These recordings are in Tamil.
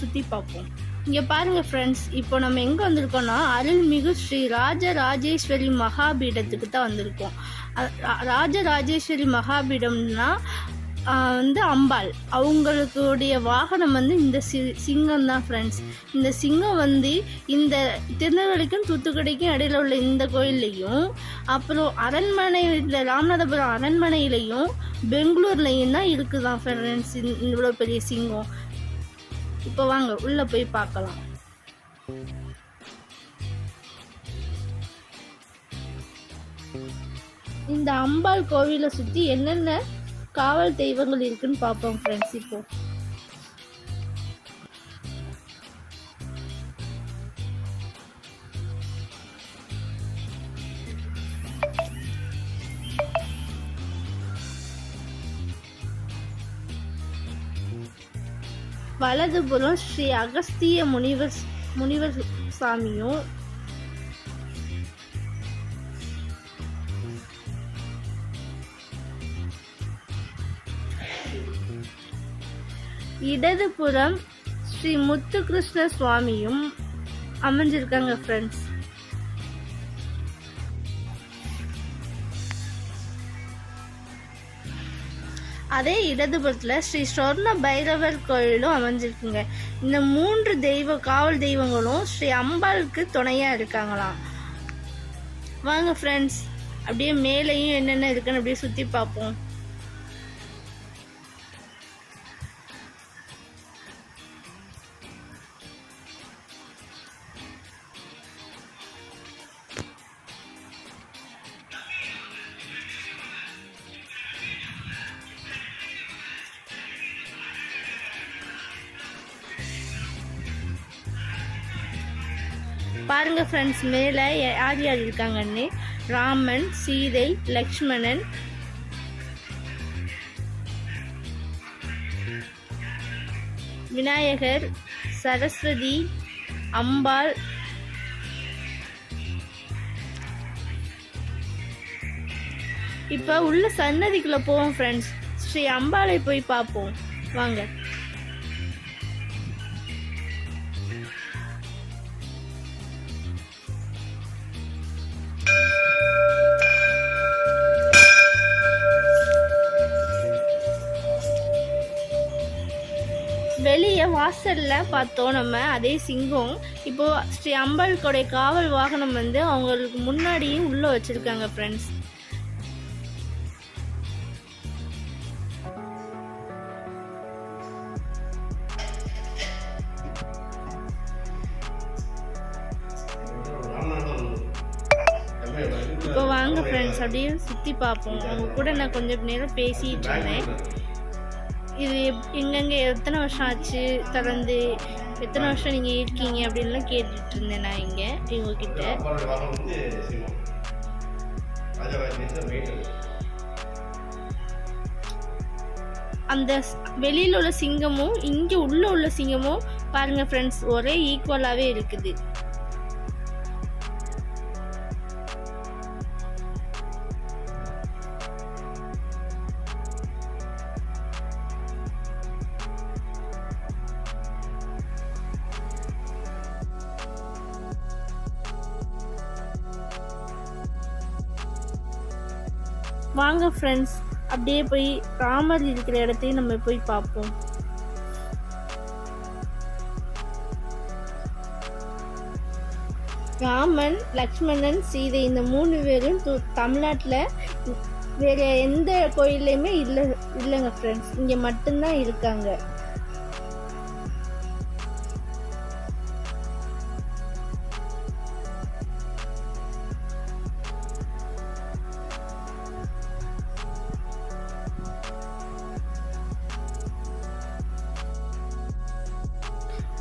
சுற்றி பார்ப்போம். இங்கே பாருங்கள் ஃப்ரெண்ட்ஸ், இப்போ நம்ம எங்கே வந்திருக்கோம்னா அருள்மிகு ஸ்ரீ ராஜராஜேஸ்வரி மகாபீடத்துக்கு தான் வந்திருக்கோம். ராஜராஜேஸ்வரி மகாபீடம்னா அம்பாள், அவங்களுடைய வாகனம் இந்த சிங்கம் தான் ஃப்ரெண்ட்ஸ். இந்த சிங்கம் இந்த திருநெல்வேலிக்கும் தூத்துக்குடிக்கும் இடையில உள்ள இந்த கோயில்லையும், அப்புறம் அரண்மனையில் ராமநாதபுரம் அரண்மனையிலையும் பெங்களூர்லையும் தான் இருக்குதான் ஃப்ரெண்ட்ஸ் இவ்வளோ பெரிய சிங்கம். இப்போ வாங்க உள்ள போய் பார்க்கலாம். இந்த அம்பாள் கோவிலை சுற்றி என்னென்ன காவல் தெய்வங்கள் இருக்குன்னு பார்ப்போம் ஃப்ரெண்ட்ஸ். இப்போ வலதுபுறம் ஸ்ரீ அகஸ்திய முனிவர் சாமியும், இடதுபுறம் ஸ்ரீ முத்துகிருஷ்ண சுவாமியும் அமைஞ்சிருக்காங்க ஃப்ரெண்ட்ஸ். அதே இடதுபுறத்தில் ஸ்ரீ சொர்ண பைரவர் கோயிலும் அமைஞ்சிருக்குங்க. இந்த 3 காவல் தெய்வங்களும் ஸ்ரீ அம்பாளுக்கு துணையாக இருக்காங்களாம். வாங்க ஃப்ரெண்ட்ஸ், அப்படியே மேலேயும் என்னென்ன இருக்குன்னு அப்படியே சுற்றி பார்ப்போம். பாருங்க ஃப்ரெண்ட்ஸ், மேலே யார் யார் இருக்காங்கன்னு. ராமன், சீதை, லக்ஷ்மணன், விநாயகர், சரஸ்வதி, அம்பாள், இப்போ உள்ள சன்னதிக்குள்ள போவோம் ஃப்ரெண்ட்ஸ். ஸ்ரீ அம்பாளை போய் பார்ப்போம் வாங்க. வெளியே வாசல்ல பார்த்தோம் நம்ம அதே சிங்கம். இப்போ ஸ்ரீ அம்பாளுடைய காவல் வாகனம் அவங்களுக்கு முன்னாடியும் உள்ள வச்சிருக்காங்க ஃப்ரெண்ட்ஸ். இப்போ வாங்க ஃப்ரெண்ட்ஸ், அப்படியே சுற்றி பார்ப்போம். அவங்க கூட நான் கொஞ்சம் நேரம் பேசிட்டு இருந்தேன். இது எங்கெங்கே எத்தனை வருஷம் ஆச்சு திறந்து, எத்தனை வருஷம் நீங்கள் இருக்கீங்க அப்படின்லாம் கேட்டுட்டு இருந்தேன் நான் இங்கே இவங்ககிட்ட. அந்த வெளியில் உள்ள சிங்கமும் இங்கே உள்ள சிங்கமும் பாருங்க ஃப்ரெண்ட்ஸ், ஒரே ஈக்குவலாகவே இருக்குது. வாங்க ஃப்ரெண்ட்ஸ், அப்படியே போய் ராமர் இருக்கிற இடத்தையும் நம்ம போய் பார்ப்போம். ராமன், லக்ஷ்மணன், சீதை இந்த 3 பேரும் தமிழ்நாட்டில் வேற எந்த கோயில்லையுமே இல்லைங்க ஃப்ரெண்ட்ஸ், இங்கே மட்டும்தான் இருக்காங்க.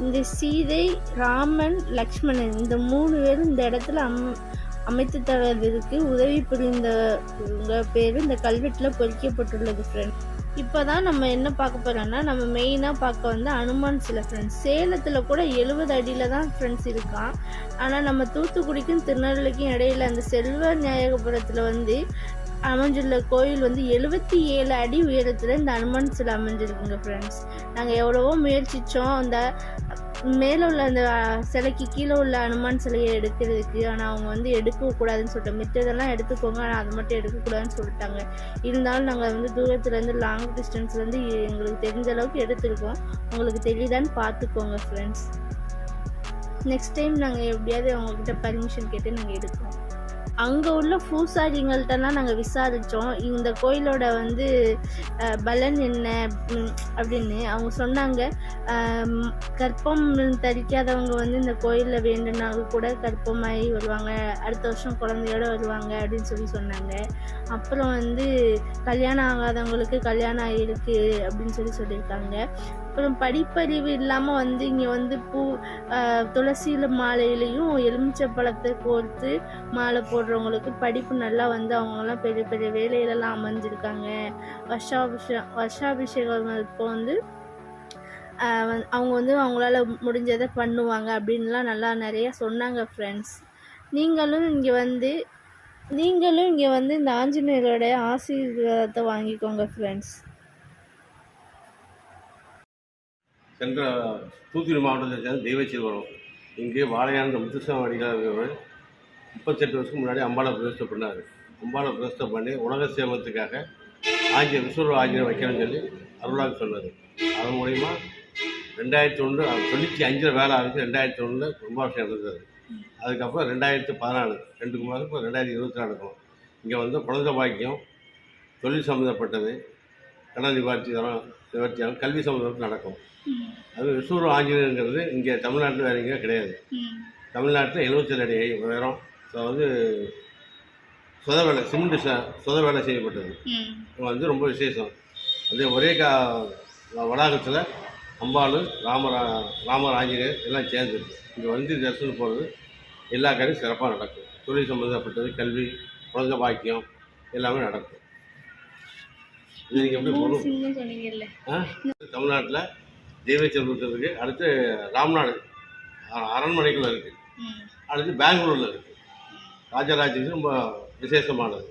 இந்த சீதை, ராமன், லக்ஷ்மணன் இந்த 3 பேரும் இந்த இடத்துல அமைத்து தரதற்கு உதவி புரிந்தவங்க பேர் இந்த கல்வெட்டில் பொறிக்கப்பட்டுள்ளது ஃப்ரெண்ட். இப்போ தான் நம்ம என்ன பார்க்க போகிறோன்னா, நம்ம மெயினாக பார்க்க வந்து அனுமான் சிலை ஃப்ரெண்ட்ஸ். சேலத்தில் கூட 70 அடியில் தான் ஃப்ரெண்ட்ஸ் இருக்கான். ஆனால் நம்ம தூத்துக்குடிக்கும் திருநெல்வேலிக்கும் இடையில அந்த செல்வ விநாயகபுரத்தில் வந்து அமைஞ்சுள்ள கோயில் வந்து 77 அடி உயரத்தில் இந்த அனுமன் சிலை அமைஞ்சிருக்குங்க ஃப்ரெண்ட்ஸ். நாங்கள் எவ்வளவோ முயற்சித்தோம் அந்த மேலே உள்ள அந்த சிலைக்கு கீழே உள்ள அனுமான் சிலையை எடுக்கிறதுக்கு. ஆனால் அவங்க வந்து எடுக்கக்கூடாதுன்னு சொல்லிட்டாங்க. மித்ததெல்லாம் எடுத்துக்கோங்க, ஆனால் அது மட்டும் எடுக்கக்கூடாதுன்னு சொல்லிட்டாங்க. இருந்தாலும் நாங்கள் வந்து தூரத்துலேருந்து லாங் டிஸ்டன்ஸ்லேருந்து எங்களுக்கு தெரிஞ்ச அளவுக்கு எடுத்துருக்கோம். உங்களுக்கு தெரியுதான்னு பார்த்துக்கோங்க ஃப்ரெண்ட்ஸ். நெக்ஸ்ட் டைம் நாங்கள் எப்படியாவது அவங்கக்கிட்ட பர்மிஷன் கேட்டு நாங்கள் எடுப்போம். அங்கே உள்ள பூசாரிங்கள்ட்டலாம் நாங்கள் விசாரித்தோம் இந்த கோயிலோட வந்து பலன் என்ன அப்படின்னு. அவங்க சொன்னாங்க, கற்பம் தரிக்காதவங்க வந்து இந்த கோயிலில் வேண்டுனாலும் கூட கற்பமாகி வருவாங்க, அடுத்த வருஷம் குழந்தையோடு வருவாங்க அப்படின்னு சொன்னாங்க. அப்புறம் வந்து கல்யாணம் ஆகாதவங்களுக்கு கல்யாணம் ஆகிருக்கு அப்படின்னு சொல்லியிருக்காங்க. அப்புறம் படிப்பறிவு இல்லாமல் வந்து இங்கே வந்து துளசியில் மாலையிலையும் எலுமிச்சை பழத்தை கோர்த்து மாலை போடுறவங்களுக்கு படிப்பு நல்லா வந்து அவங்கெல்லாம் பெரிய பெரிய வேலையிலலாம் அமைஞ்சிருக்காங்க. வருஷாபிஷேகம் இப்போ வந்து அவங்க வந்து அவங்களால முடிஞ்சதை பண்ணுவாங்க அப்படின்லாம் நல்லா நிறையா சொன்னாங்க ஃப்ரெண்ட்ஸ். நீங்களும் இங்கே வந்து இந்த ஆஞ்சநேயரோட ஆசீர்வாதத்தை வாங்கிக்கோங்க ஃப்ரெண்ட்ஸ். சென்ற தூத்துக்குடி மாவட்டத்தை சேர்ந்த தெய்வச்சிவரம் இங்கே வாழையாண்ட முத்துசாமி அடிகளார் 38 வருஷம் முன்னாடி அம்பாளை பிரதிஷ்டை பண்ணார். அம்பாளை பிரதிஷ்டை பண்ணி உலக சேமத்துக்காக விஸ்வரூப ஆஞ்சநேயர் வைக்கணும்னு சொல்லி அருளாக சொன்னார். அதன் மூலிமா 2001 வேலை ஆரம்பிச்சு 2001 கும்பாபிஷேகம் நடந்தது. அதுக்கப்புறம் 2014 2 கும்பாபிஷேகம், இப்போ 2024 நடக்கும். இங்கே வந்து குழந்தை பாக்கியம், தொழில் சம்மந்தப்பட்டது, கடன் நிவர்த்தியாகும், கல்வி சம்மந்தப்பட்டு நடக்கும். அது விஸ்வரூப ஆஞ்சநேயருங்கிறது இங்கே தமிழ்நாட்டில் வேறு எங்கேயும் கிடையாது. தமிழ்நாட்டில் 77 அடி உயரம். வந்து சொத வேலை, சிமெண்ட் சொத வேலை செய்யப்பட்டது. வந்து ரொம்ப விசேஷம். அதே ஒரே வளாகத்தில் அம்பாள், ராமர் ஆஞ்சநேயர் எல்லாம் சேர்ந்துருக்கு. இங்கே வந்து தரிசனம் போகிறது எல்லா காரியம் சிறப்பாக நடக்கும். தொழில் சம்மந்தப்பட்டது, கல்வி, குழந்தை பாக்கியம் எல்லாமே நடக்கும். இது நீங்கள் எப்படி போகணும்? தமிழ்நாட்டில் தெய்வச்செல்வத்துக்கு அடுத்து ராம்நாடு அரண்மனைக்குள்ள இருக்குது. அடுத்து பெங்களூரில் இருக்குது. ராஜராஜேஸ்வரி ரொம்ப விசேஷமானது,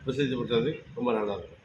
பிரசித்தி பெற்றது, ரொம்ப நல்லாயிருக்கும்.